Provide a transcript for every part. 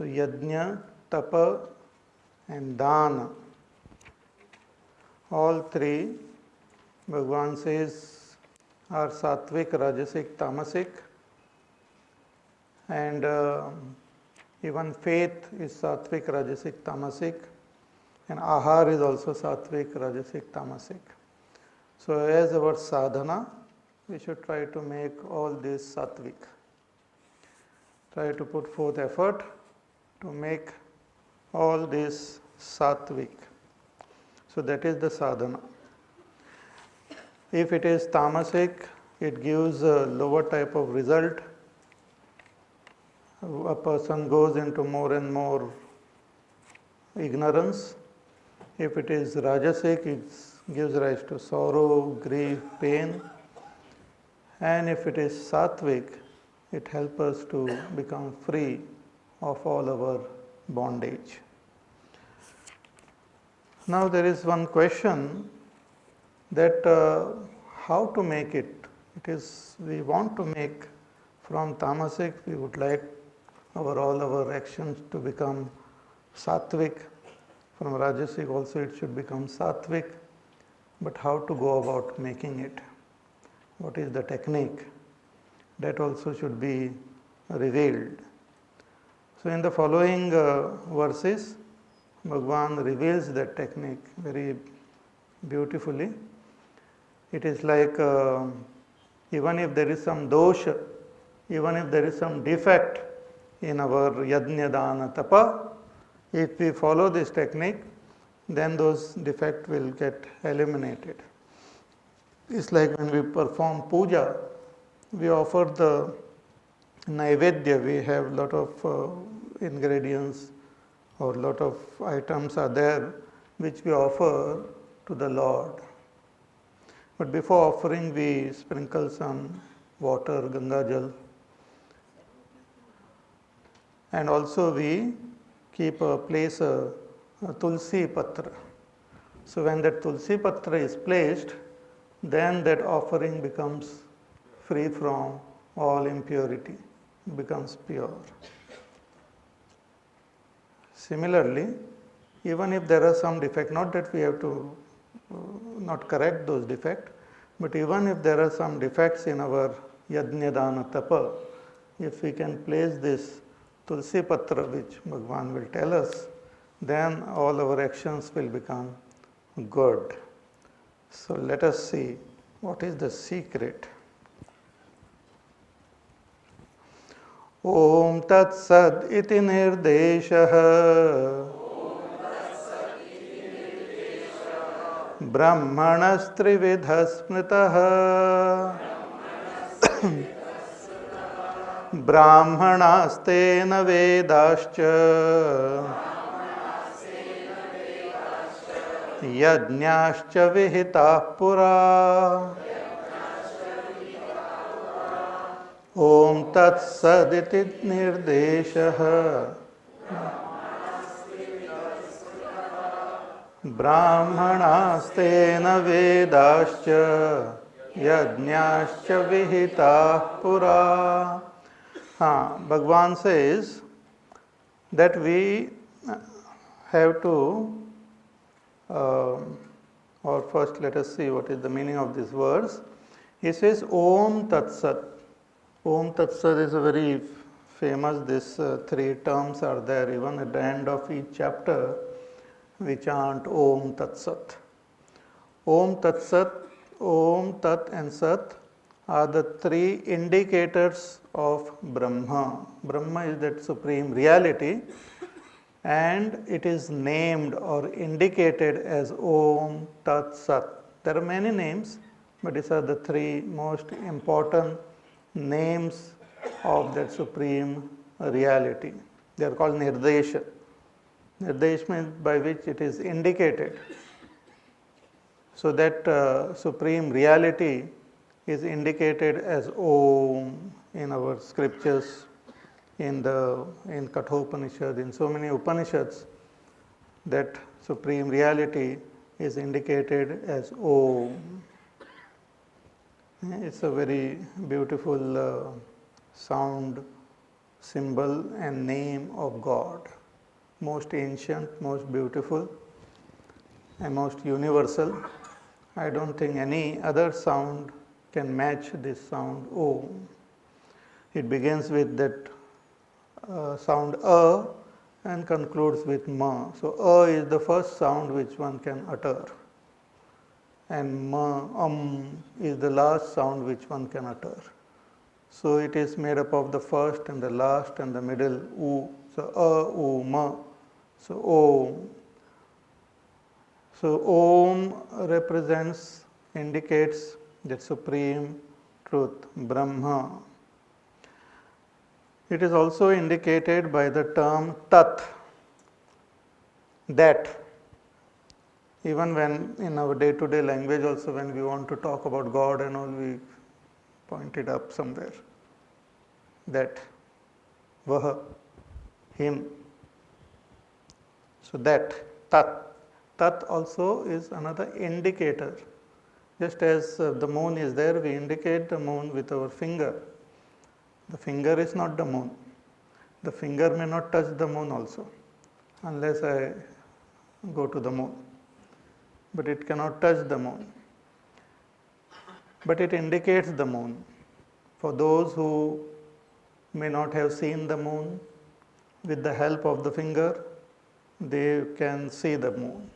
So yajna, tapa and dana, all three Bhagavan says are sattvic, rajasic, tamasic, and even faith is sattvic, rajasic, tamasic, and ahar is also sattvic, rajasic, tamasic. So as our sadhana, we should try to make all this sattvic. Try to put forth effort to make all this sattvic. So that is the sadhana. If it is tamasic, it gives a lower type of result. A person goes into more and more ignorance. If it is rajasic, it gives rise to sorrow, grief, pain. And if it is sattvic, it helps us to become free of all our bondage. Now there is one question that how to make it. It is, we want to make from tamasic, we would like all our actions to become sattvic. From rajasic also it should become sattvic. But how to go about making it? What is the technique? That also should be revealed. So in the following verses, Bhagavan reveals that technique very beautifully. It is like even if there is some dosha, even if there is some defect in our yajna, dana, tapa, if we follow this technique, then those defects will get eliminated. It's like when we perform puja, we offer the naivedya, we have lot of ingredients or lot of items are there which we offer to the Lord. But before offering, we sprinkle some water, Ganga Jal, and also we keep a place a tulsi patra. So when that tulsi patra is placed, then that offering becomes free from all impurity, becomes pure. Similarly, even if there are some defects, not that we have to not correct those defects, but even if there are some defects in our yajna, dana, tapa, if we can place this tulsi patra, which Bhagavan will tell us, then all our actions will become good. So let us see what is the secret. Om Tat Sad iti nirdeshah Brahmanastrividha smritah Brahmanastena vedascha Yajñascha vihitah pura Om Tat Saditi Nirdeshah Brahmanastena vedascha Yajñascha vihitah pura. Bhagavan says that we have to, or first let us see what is the meaning of this verse. He says Om Tat Sat. Om Tat Sat is a very famous, these three terms are there. Even at the end of each chapter, we chant Om Tat Sat. Om Tat Sat, Om Tat and Sat are the three indicators of Brahma. Brahma is that supreme reality, and it is named or indicated as Om Tat Sat. There are many names, but these are the three most important names of that supreme reality. They are called Nirdesha. Nirdesha means by which it is indicated. So that supreme reality is indicated as Om in our scriptures, in Kathopanishad, in so many Upanishads, that supreme reality is indicated as Om. It's a very beautiful sound symbol and name of God. Most ancient, most beautiful, and most universal. I don't think any other sound can match this sound Om. It begins with that sound A and concludes with Ma. So A is the first sound which one can utter, and Ma, is the last sound which one can utter. So it is made up of the first and the last and the middle U. So A, U, Ma. So Om. So Om represents, indicates that supreme truth, Brahma. It is also indicated by the term Tat, that. Even when in our day-to-day language also, when we want to talk about God and all, we point it up somewhere. That, Vah, him. So that, Tat. Tat also is another indicator. Just as the moon is there, we indicate the moon with our finger. The finger is not the moon. The finger may not touch the moon also, unless I go to the moon. But it cannot touch the moon. But it indicates the moon. For those who may not have seen the moon, with the help of the finger, they can see the moon.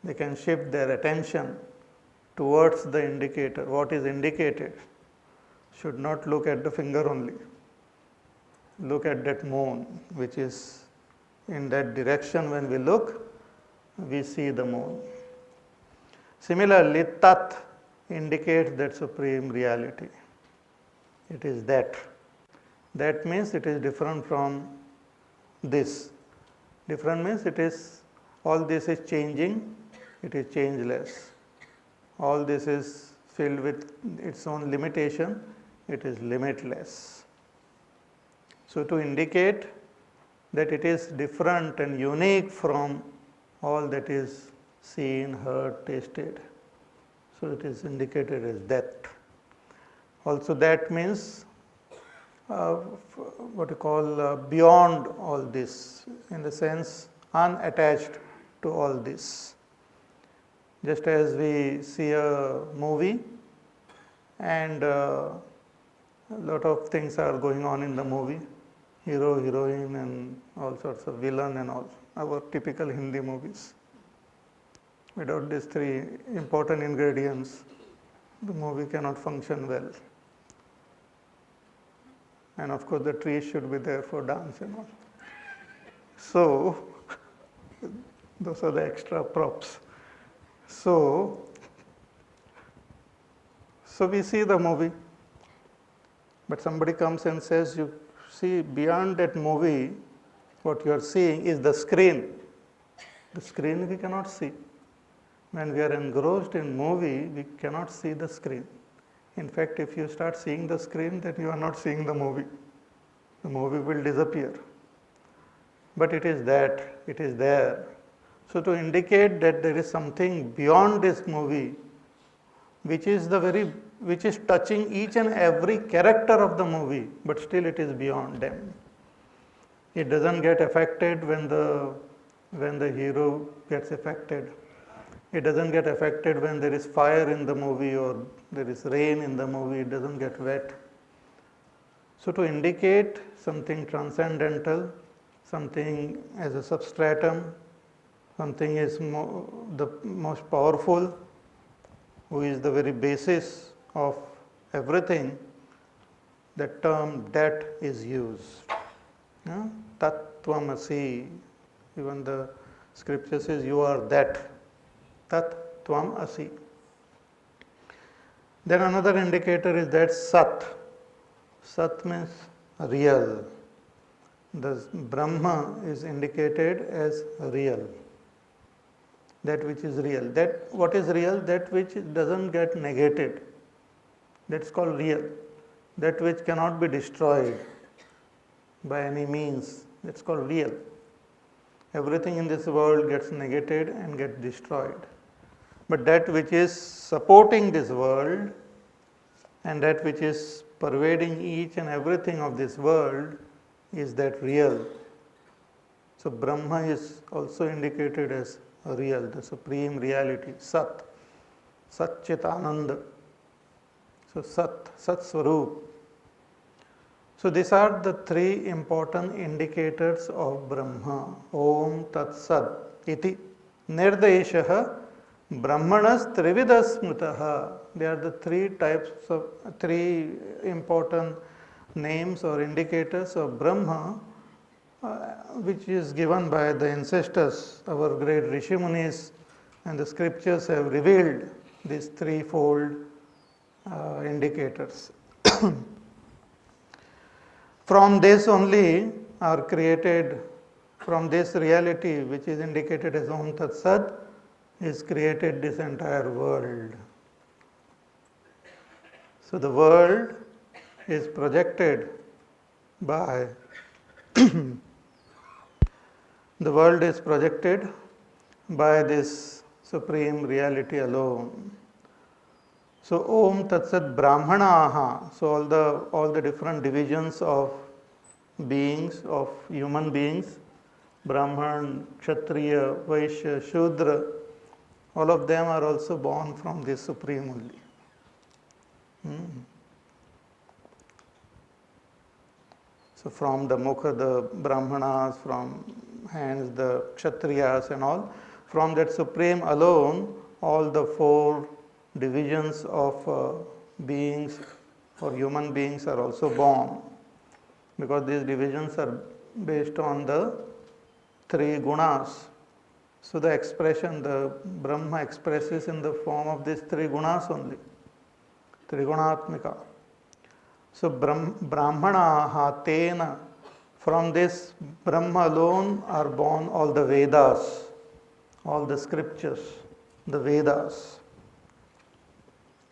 They can shift their attention towards the indicator. What is indicated? Should not look at the finger only. Look at that moon, which is in that direction. When we look, we see the moon. Similarly, Tat indicates that supreme reality. It is that. That means it is different from this. Different means it is, all this is changing, it is changeless. All this is filled with its own limitation, it is limitless. So to indicate that it is different and unique from all that is seen, heard, tasted. So it is indicated as that. Also that means what you call beyond all this, in the sense unattached to all this. Just as we see a movie and a lot of things are going on in the movie, hero, heroine and all sorts of villain and all, our typical Hindi movies. Without these three important ingredients, the movie cannot function well. And of course the trees should be there for dance and all. So, those are the extra props. So we see the movie, but somebody comes and says, you see, beyond that movie, what you are seeing is the screen. The screen we cannot see. When we are engrossed in movie, we cannot see the screen. In fact, if you start seeing the screen, then you are not seeing the movie. The movie will disappear. But it is that, it is there. So to indicate that there is something beyond this movie, which is touching each and every character of the movie, but still it is beyond them. It doesn't get affected when the hero gets affected. It doesn't get affected when there is fire in the movie or there is rain in the movie, it doesn't get wet. So to indicate something transcendental, something as a substratum, something is the most powerful, who is the very basis of everything, the term that is used. Tat Tvamasi, even the scripture says you are that. Tat Tvam Asi. Then another indicator is that Sat. Sat means real. The Brahma is indicated as real. That which is real. That what is real? That which doesn't get negated. That's called real. That which cannot be destroyed by any means. That's called real. Everything in this world gets negated and gets destroyed. But that which is supporting this world and that which is pervading each and everything of this world is that real. So Brahma is also indicated as a real, the supreme reality, Sat, Sat Chit Ananda. So Sat Swarup. So these are the three important indicators of Brahma. Om Tat Sat iti Nirdeshaha Brahmanas Trividas Smritaha. They are the three important names or indicators of Brahma, which is given by the ancestors, our great Rishi Munis, and the scriptures have revealed these threefold indicators. From this only are created, from this reality which is indicated as Om Tat Sat, is created this entire world. So the world is projected by the world is projected by this supreme reality alone. So Om Tat Sat Brahmanaha, so all the different divisions of beings, of human beings, Brahman, Kshatriya, Vaishya, Shudra, all of them are also born from this supreme only. So from the mukha, the Brahmanas, from hands, the Kshatriyas and all, from that supreme alone, all the four divisions of beings or human beings are also born, because these divisions are based on the three gunas. So the expression, the Brahma expresses in the form of these three gunas only, Trigunatmika. So Brahmana Hatena, from this Brahma alone are born all the Vedas, all the scriptures, the Vedas.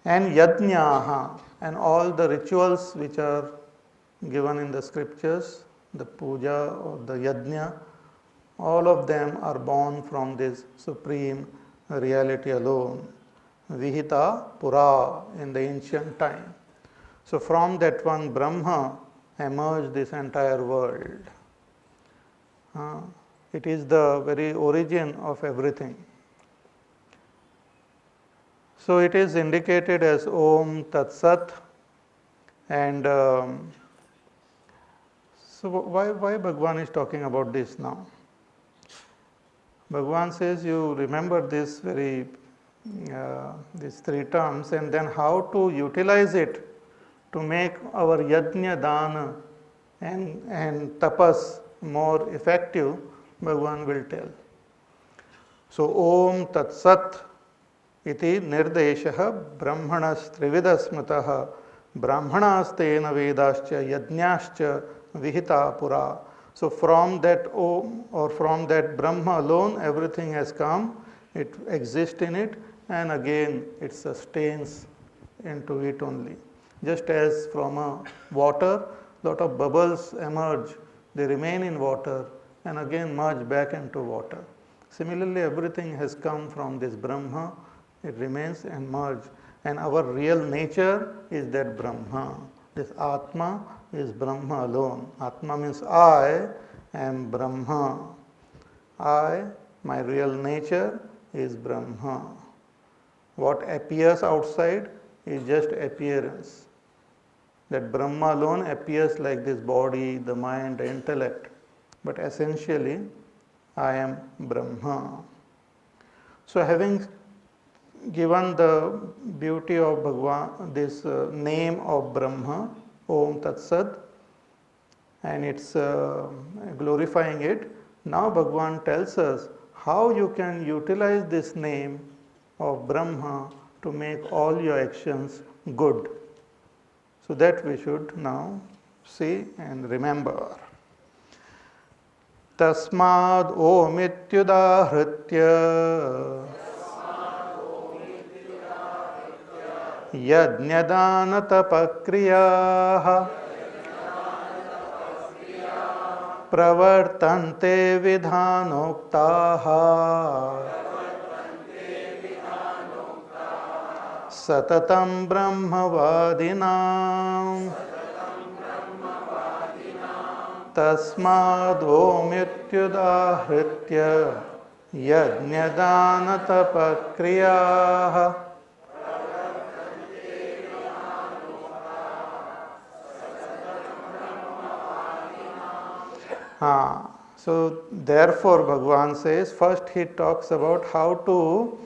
And Yajnaha, and all the rituals which are given in the scriptures, the puja or the yajna, all of them are born from this supreme reality alone. Vihita Pura, in the ancient time. So from that one Brahma emerged this entire world. It is the very origin of everything. So it is indicated as Om Tat Sat. And so why Bhagavan is talking about this now? Bhagavan says you remember this these three terms, and then how to utilize it to make our yajna, dana and tapas more effective, Bhagavan will tell. So Om Tat Sat iti nirdeshaha brahmanas trividasmataha brahmanastena vedascha yajnascha vihita pura. So from that Om or from that Brahma alone everything has come, it exists in it, and again it sustains into it only. Just as from a water, lot of bubbles emerge, they remain in water and again merge back into water. Similarly, everything has come from this Brahma, it remains and merge. And our real nature is that Brahma. This Atma is Brahma alone. Atma means I am Brahma. My real nature is Brahma. What appears outside is just appearance. That Brahma alone appears like this body, the mind, the intellect. But essentially, I am Brahma. So having given the beauty of Bhagavan, this name of Brahma, Om Tat Sat, and it's glorifying it, now Bhagavan tells us how you can utilize this name of Brahma to make all your actions good. So that we should now see and remember. Tasmad Omityudahritya Yajnadana tapakriyaha Pravartante vidhanoktaha Satatam brahmavadinam तस्मादोमित्युदाहृत्य यज्ञदानतपक्रियाः So therefore Bhagavan says, first he talks about how to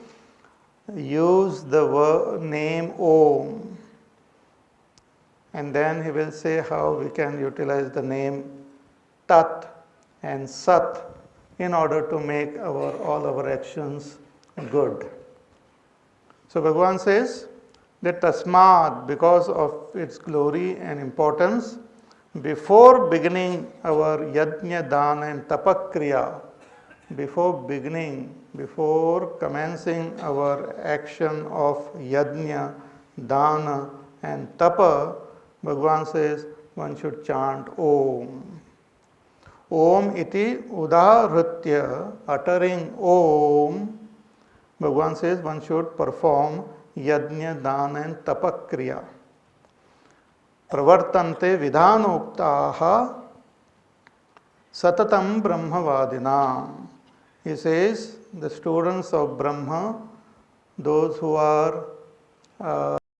use the name Om, and then he will say how we can utilize the name Tat and Sat in order to make all our actions good. So Bhagavan says that Tasmad, because of its glory and importance, before beginning our Yajna, Dana and Tapakriya, before commencing our action of Yajna, Dana and Tapa, Bhagavan says one should chant Om. Om iti udahritya, uttering Om, Bhagavan says one should perform Yajna, Dana and Tapakriya. Pravartante vidhanoktaha satatam brahmavadinam. He says the students of Brahma, those who are